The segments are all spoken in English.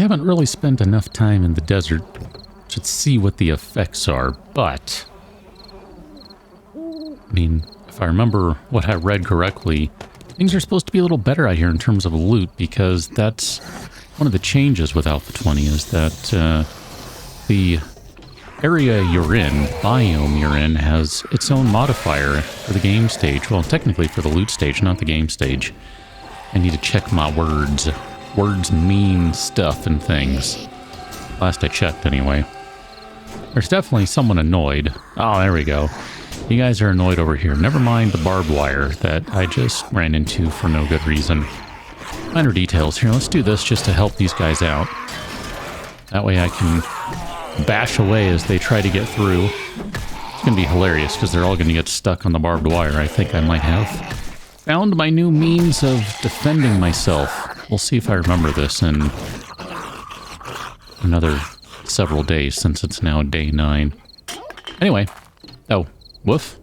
haven't really spent enough time in the desert to see what the effects are, but... I mean, if I remember what I read correctly, things are supposed to be a little better out here in terms of loot, because that's one of the changes with Alpha 20 is that the area you're in, biome you're in, has its own modifier for the game stage. Well, technically for the loot stage, not the game stage. I need to check my words. Words mean stuff and things. Last I checked, anyway. There's definitely someone annoyed. Oh, there we go. You guys are annoyed over here. Never mind the barbed wire that I just ran into for no good reason. Minor details here. Let's do this just to help these guys out. That way I can bash away as they try to get through. It's going to be hilarious because they're all going to get stuck on the barbed wire. I think I might have found my new means of defending myself. We'll see if I remember this in another several days since it's now day 9. Anyway. Oh, woof?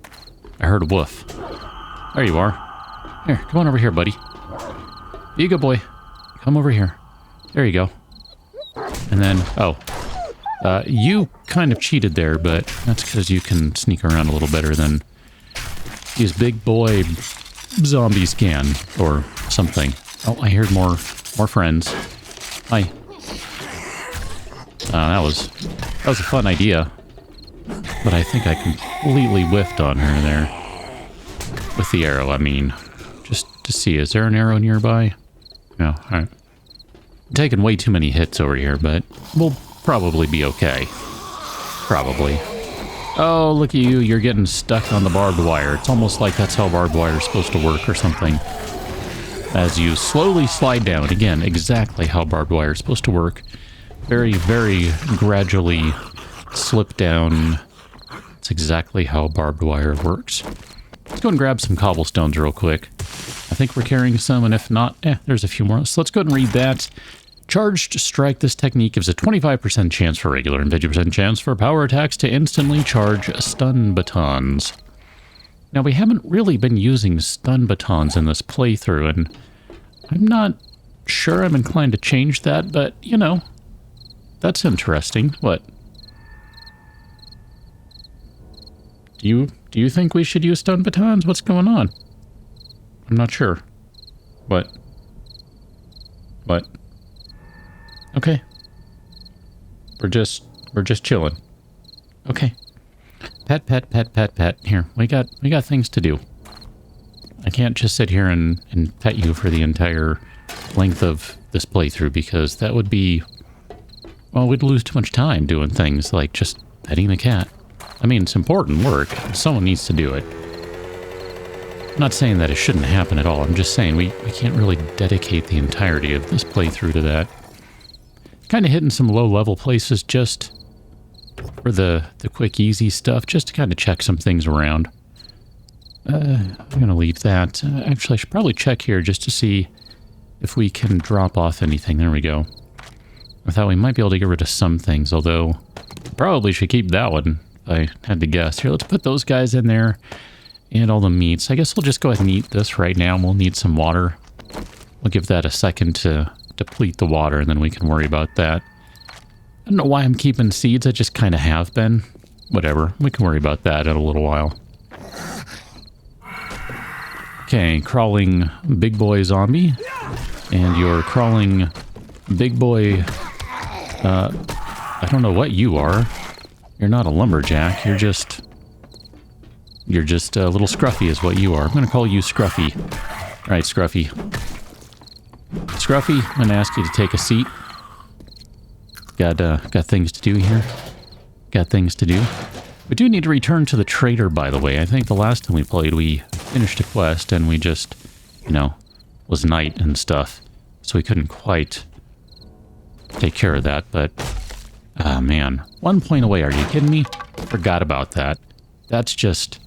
I heard a woof. There you are. Here, come on over here, buddy. Be a good boy. Come over here. There you go. And then, oh. You kind of cheated there, but that's because you can sneak around a little better than these big boy zombies can, or something. Oh, I heard more friends. Hi. That was a fun idea. But I think I completely whiffed on her there. With the arrow, I mean. Just to see, is there an arrow nearby? No, alright. I'm taking way too many hits over here, but we'll probably be okay. Probably. Oh, look at you, you're getting stuck on the barbed wire. It's almost like that's how barbed wire is supposed to work or something. As you slowly slide down, again, exactly how barbed wire is supposed to work. Very, very gradually slip down. It's exactly how barbed wire works. Let's go and grab some cobblestones real quick. I think we're carrying some, and if not, there's a few more. So let's go ahead and read that. Charged strike. This technique gives a 25% chance for regular and 50% chance for power attacks to instantly charge stun batons. Now, we haven't really been using stun batons in this playthrough, and I'm not sure I'm inclined to change that, but, you know, that's interesting. What? Do you think we should use stun batons? What's going on? I'm not sure. What? Okay. We're just chilling. Okay. Pet. Here, we got things to do. I can't just sit here and pet you for the entire length of this playthrough, because that would be... Well, we'd lose too much time doing things like just petting the cat. I mean, it's important work. Someone needs to do it. I'm not saying that it shouldn't happen at all. I'm just saying we can't really dedicate the entirety of this playthrough to that. Kind of hitting some low-level places just for the quick, easy stuff, just to kind of check some things around. I'm going to leave that. Actually, I should probably check here just to see if we can drop off anything. There we go. I thought we might be able to get rid of some things, although probably should keep that one, if I had to guess. Here, let's put those guys in there and all the meats. I guess we'll just go ahead and eat this right now, and we'll need some water. We'll give that a second to deplete the water, and then we can worry about that. I don't know why I'm keeping seeds. I just kind of have been. Whatever. We can worry about that in a little while. Okay, crawling big boy zombie. And your crawling big boy... I don't know what you are. You're not a lumberjack. You're just a little Scruffy is what you are. I'm going to call you Scruffy. All right, Scruffy. Scruffy, I'm going to ask you to take a seat. Got things to do here. Got things to do. We do need to return to the trader, by the way. I think the last time we played, we finished a quest and we just, you know, was night and stuff. So we couldn't quite take care of that, but... Ah, man. 1 point away, are you kidding me? Forgot about that. That's just...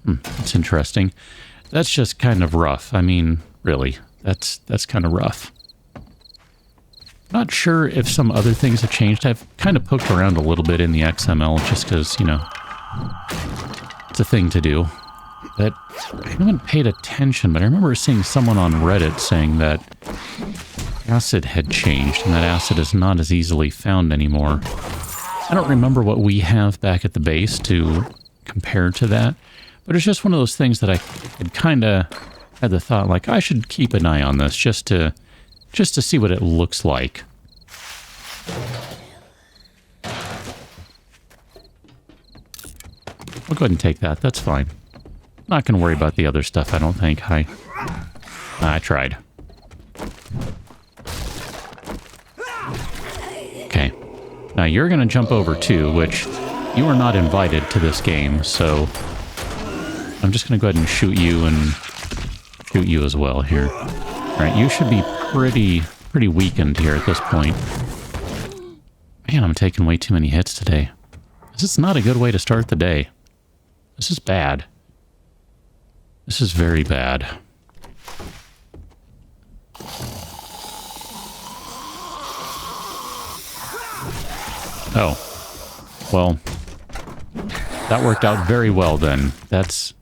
that's interesting. That's just kind of rough. I mean, really. That's kind of rough. Not sure if some other things have changed. I've kind of poked around a little bit in the XML just because, you know, it's a thing to do. But I haven't paid attention, but I remember seeing someone on Reddit saying that acid had changed, and that acid is not as easily found anymore. I don't remember what we have back at the base to compare to that, but it's just one of those things that I had kind of had the thought, like, I should keep an eye on this just to see what it looks like. I'll go ahead and take that. That's fine. Not going to worry about the other stuff, I don't think. I tried. Okay. Now you're going to jump over too, which you are not invited to this game, so I'm just going to go ahead and shoot you and shoot you as well here. Alright, you should be pretty weakened here at this point. Man, I'm taking way too many hits today. This is not a good way to start the day. This is bad. This is very bad. Oh. Well, that worked out very well then. That's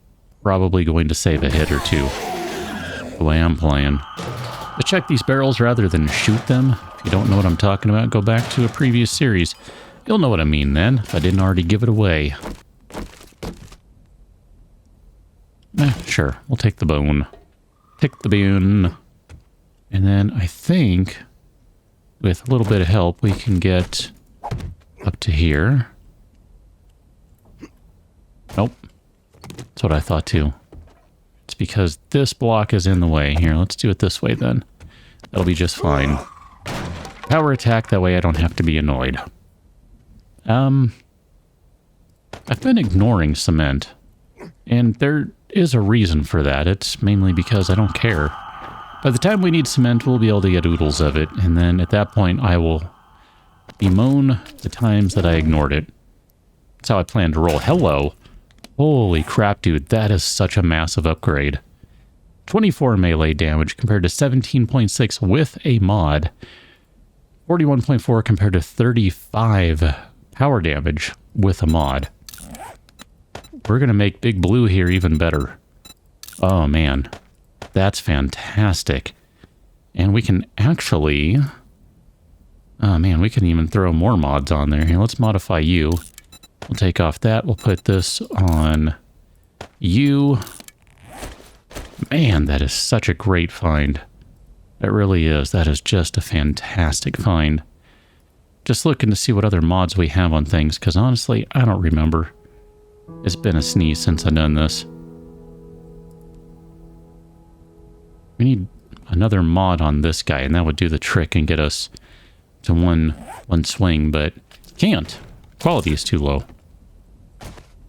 probably going to save a hit or two. The way I'm playing. To check these barrels rather than shoot them, if you don't know what I'm talking about, go back to a previous series. You'll know what I mean then, if I didn't already give it away. Sure, we'll take the bone. Take the bone. And then I think, with a little bit of help, we can get up to here. Nope. That's what I thought too. It's because this block is in the way. Here, let's do it this way then. That'll be just fine. Power attack, that way I don't have to be annoyed. I've been ignoring cement. And there is a reason for that. It's mainly because I don't care. By the time we need cement, we'll be able to get oodles of it, and then at that point I will bemoan the times that I ignored it. That's how I plan to roll. Hello! Holy crap, dude, that is such a massive upgrade. 24 melee damage compared to 17.6 with a mod. 41.4 compared to 35 power damage with a mod. We're going to make Big Blue here even better. Oh, man. That's fantastic. And we can actually... Oh, man, we can even throw more mods on there. Here, let's modify you. We'll take off that. We'll put this on you. Man, that is such a great find. It really is. That is just a fantastic find. Just looking to see what other mods we have on things, because honestly, I don't remember. It's been a sneeze since I've done this. We need another mod on this guy, and that would do the trick and get us to one swing, but can't. Quality is too low.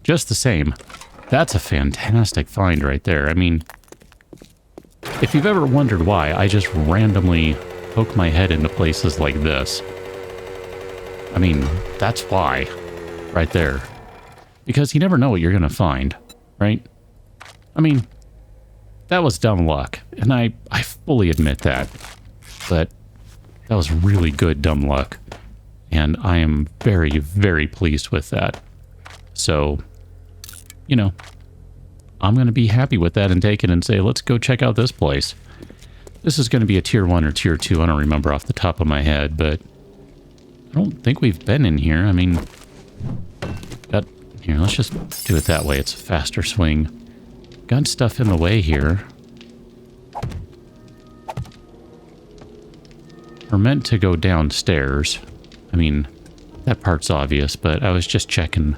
Just the same. That's a fantastic find right there. I mean, if you've ever wondered why I just randomly poke my head into places like this, I mean, that's why. Right there. Because you never know what you're going to find, right? I mean, that was dumb luck, and I fully admit that. But that was really good dumb luck, and I am very, very pleased with that. So, you know, I'm going to be happy with that and take it and say, let's go check out this place. This is going to be a tier 1 or tier 2, I don't remember off the top of my head, but I don't think we've been in here. I mean, here, let's just do it that way. It's a faster swing. Got stuff in the way here. We're meant to go downstairs. I mean, that part's obvious, but I was just checking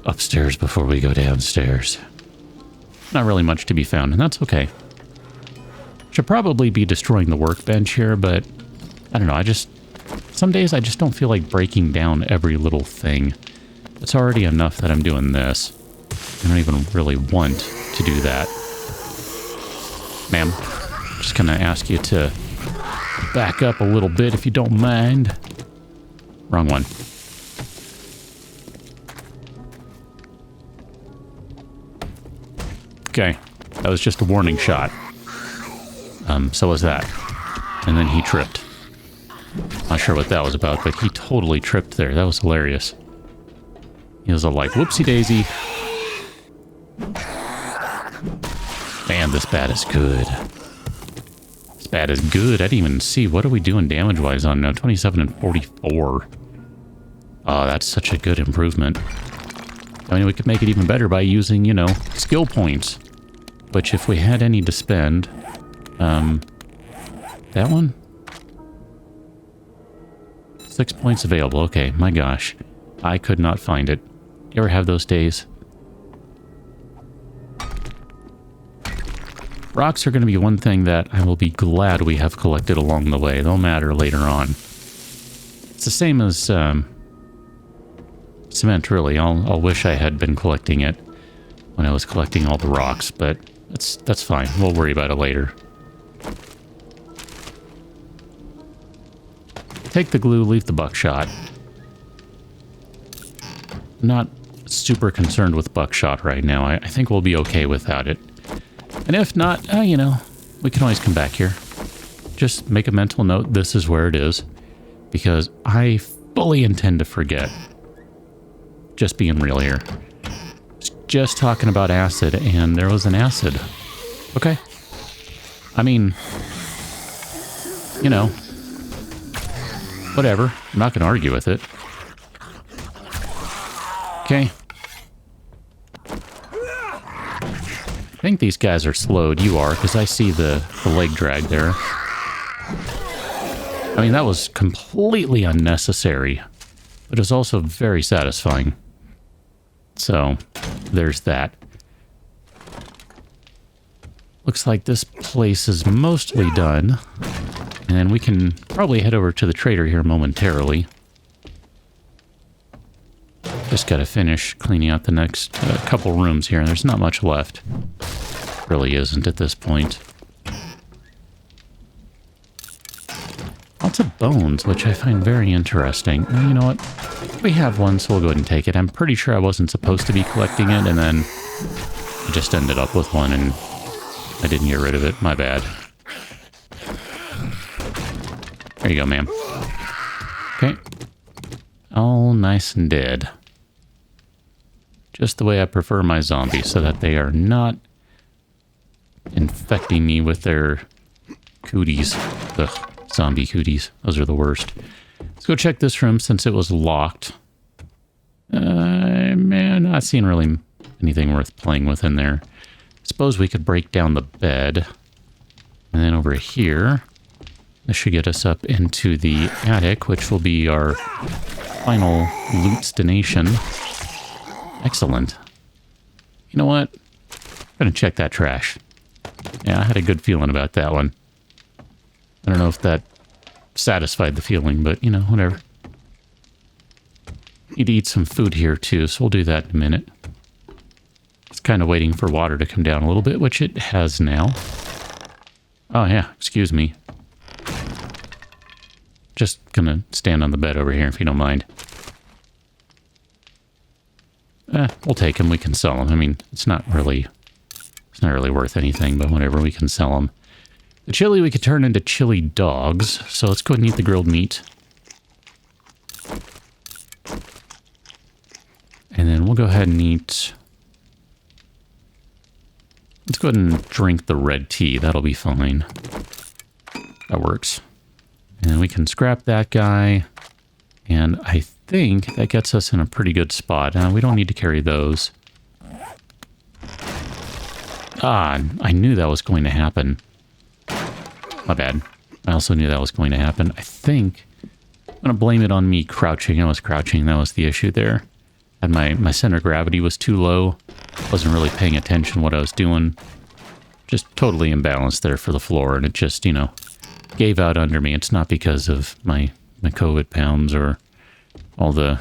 upstairs before we go downstairs. Not really much to be found, and that's okay. Should probably be destroying the workbench here, but I don't know, some days I just don't feel like breaking down every little thing. It's already enough that I'm doing this. I don't even really want to do that. Ma'am, just gonna ask you to back up a little bit if you don't mind. Wrong one. Okay, that was just a warning shot. So was that. And then he tripped. Not sure what that was about, but he totally tripped there. That was hilarious. He was all like, whoopsie daisy. Man, this bat is good. This bad as good. I didn't even see. What are we doing damage-wise on now? 27 and 44. Oh, that's such a good improvement. I mean, we could make it even better by using, you know, skill points. Which, if we had any to spend... that one? 6 points available. Okay, my gosh. I could not find it. You ever have those days? Rocks are going to be one thing that I will be glad we have collected along the way. They'll matter later on. It's the same as cement, really. I'll wish I had been collecting it when I was collecting all the rocks, but that's fine. We'll worry about it later. Take the glue, leave the buckshot. Not super concerned with buckshot right now. I think we'll be okay without it. And if not, you know, we can always come back here. Just make a mental note, this is where it is. Because I fully intend to forget. Just being real here. Just talking about acid, and there was an acid. Okay. I mean, you know, whatever. I'm not going to argue with it. Okay. I think these guys are slowed. You are, because I see the leg drag there. I mean, that was completely unnecessary, but it's also very satisfying. So, there's that. Looks like this place is mostly done. And we can probably head over to the trader here momentarily. Just gotta finish cleaning out the next couple rooms here, and there's not much left. Really isn't at this point. Lots of bones, which I find very interesting. Well, you know what? We have one, so we'll go ahead and take it. I'm pretty sure I wasn't supposed to be collecting it, and then I just ended up with one, and I didn't get rid of it. My bad. There you go, ma'am. Okay. All nice and dead. Just the way I prefer my zombies, so that they are not infecting me with their cooties. Ugh, zombie cooties. Those are the worst. Let's go check this room since it was locked. Man, not seeing really anything worth playing with in there. Suppose we could break down the bed. And then over here, this should get us up into the attic, which will be our final loot destination. Excellent. You know what? I'm going to check that trash. Yeah, I had a good feeling about that one. I don't know if that satisfied the feeling, but, you know, whatever. Need to eat some food here, too, so we'll do that in a minute. It's kind of waiting for water to come down a little bit, which it has now. Oh, yeah, excuse me. Just gonna stand on the bed over here, if you don't mind. We'll take them. We can sell them. I mean, it's not really worth anything, but whatever, we can sell them. The chili we could turn into chili dogs, so let's go ahead and eat the grilled meat. And then we'll go ahead and eat... Let's go ahead and drink the red tea. That'll be fine. That works. And we can scrap that guy. And I think that gets us in a pretty good spot. We don't need to carry those. Ah, I knew that was going to happen. My bad. I also knew that was going to happen. I think I'm going to blame it on me crouching. I was crouching. That was the issue there. And my center of gravity was too low. Wasn't really paying attention to what I was doing. Just totally imbalanced there for the floor. And it just, you know, gave out under me. It's not because of my COVID pounds or all the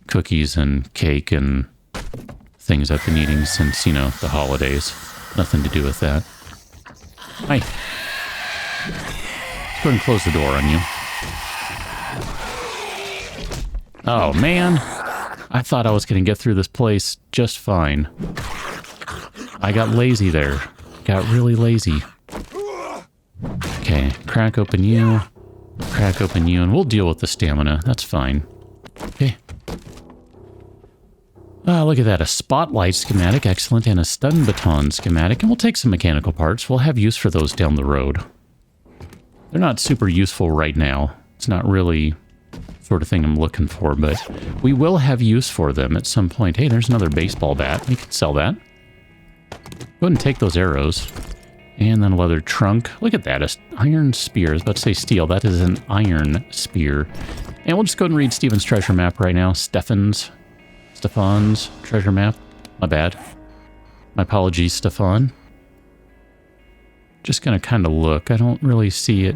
cookies and cake and things I've been eating since, you know, the holidays. Nothing to do with that. Hi. Let's go ahead and close the door on you. Oh, man. I thought I was going to get through this place just fine. I got lazy there. Got really lazy. Okay, crack open you. Crack open you, and we'll deal with the stamina. That's fine. Okay. Ah, look at that. A spotlight schematic. Excellent. And a stun baton schematic. And we'll take some mechanical parts. We'll have use for those down the road. They're not super useful right now. It's not really sort of thing I'm looking for, but we will have use for them at some point. Hey, there's another baseball bat. We can sell that. Go ahead and take those arrows. And then a leather trunk. Look at that. An iron spear. I was about to say steel. That is an iron spear. And we'll just go ahead and read Steven's treasure map right now. Stefan's treasure map. My bad. My apologies, Stefan. Just gonna kind of look. I don't really see it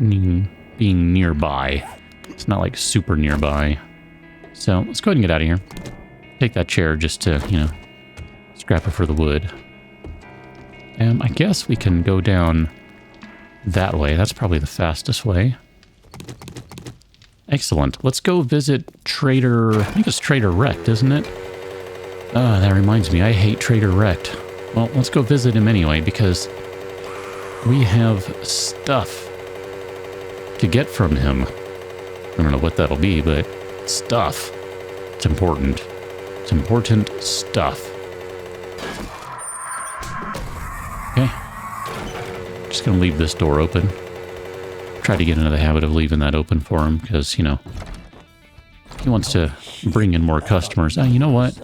being nearby. It's not like super nearby. So let's go ahead and get out of here. Take that chair just to, you know, scrap it for the wood. I guess we can go down that way. That's probably the fastest way. Excellent. Let's go visit Trader... I think it's Trader Wrecked, isn't it? That reminds me. I hate Trader Wrecked. Well, let's go visit him anyway, because we have stuff to get from him. I don't know what that'll be, but stuff. It's important. It's important stuff. Okay. Just gonna leave this door open. Try to get into the habit of leaving that open for him, because, you know, he wants to bring in more customers. You know what?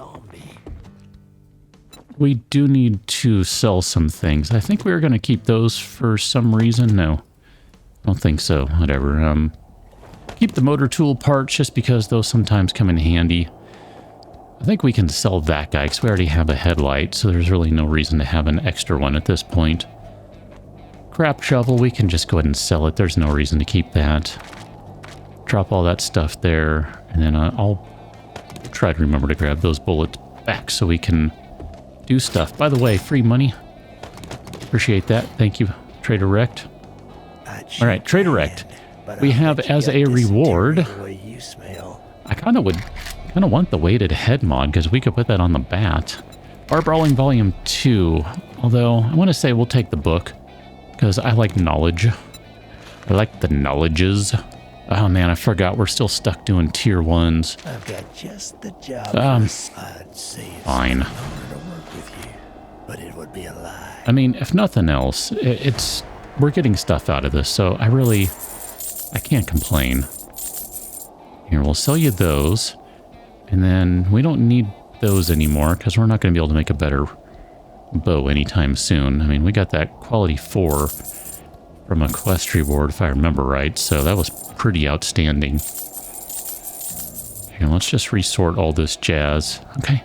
We do need to sell some things. I think we were going to keep those for some reason. No, I don't think so. Whatever. Keep the motor tool parts just because those sometimes come in handy. I think we can sell that guy because we already have a headlight, so there's really no reason to have an extra one at this point. Crap shovel, we can just go ahead and sell it. There's no reason to keep that. Drop all that stuff there, and then I'll try to remember to grab those bullets back so we can do stuff. By the way, free money. Appreciate that. Thank you, Trader Wrecked. All right, Trader Wrecked. We have as a reward. I kind of want the weighted head mod because we could put that on the bat. Bar Brawling Volume 2. Although I want to say we'll take the book because I like knowledge. I like the knowledges. Oh man, I forgot we're still stuck doing tier 1s. I've got just the job. I'd say it's fine. But it would be a lie. I mean, if nothing else, we're getting stuff out of this, so I can't complain. Here, we'll sell you those, and then we don't need those anymore because we're not going to be able to make a better bow anytime soon. I mean, we got that quality 4 from a quest reward, if I remember right, so that was pretty outstanding. Here, let's just resort all this jazz. Okay.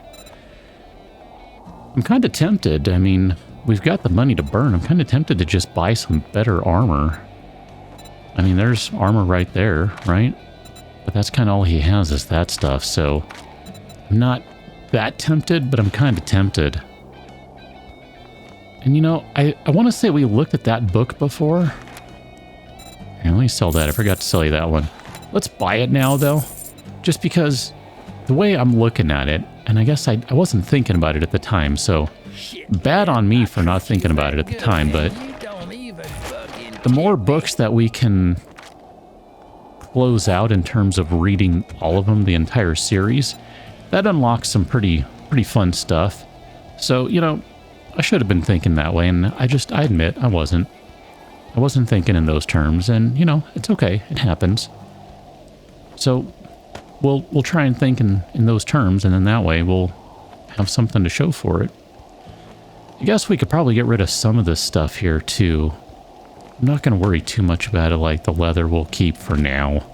I'm kind of tempted. I mean, we've got the money to burn. I'm kind of tempted to just buy some better armor. I mean, there's armor right there, right? But that's kind of all he has is that stuff, so I'm not that tempted, but I'm kind of tempted. And you know, I want to say we looked at that book before. Here, let me sell that. I forgot to sell you that one. Let's buy it now, though. Just because the way I'm looking at it, and I guess I wasn't thinking about it at the time, so bad on me for not thinking about it at the time, but the more books that we can close out in terms of reading all of them, the entire series, that unlocks some pretty fun stuff. So, you know, I should have been thinking that way, and I admit I wasn't. I wasn't thinking in those terms, and, you know, it's okay. It happens. So we'll try and think in those terms, and then that way we'll have something to show for it. I guess we could probably get rid of some of this stuff here, too. I'm not going to worry too much about it, like the leather we'll keep for now.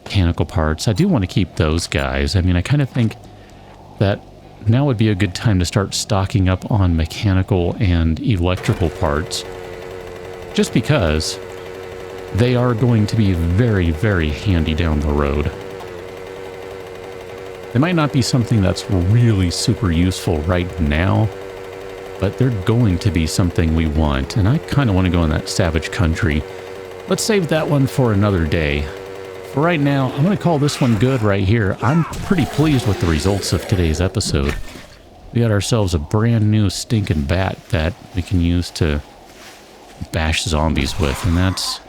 Mechanical parts, I do want to keep those guys. I mean, I kind of think that now would be a good time to start stocking up on mechanical and electrical parts. Just because they are going to be very, very handy down the road. They might not be something that's really super useful right now, but they're going to be something we want, and I kind of want to go in that savage country. Let's save that one for another day. For right now, I'm going to call this one good right here. I'm pretty pleased with the results of today's episode. We got ourselves a brand new stinking bat that we can use to bash zombies with, and that's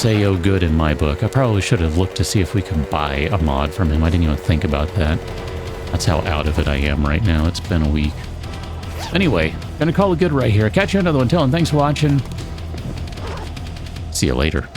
AO good in my book. I probably should have looked to see if we could buy a mod from him. I didn't even think about that. That's how out of it I am right now. It's been a week. Anyway, gonna call it good right here. Catch you on another one. Till then, thanks for watching. See you later.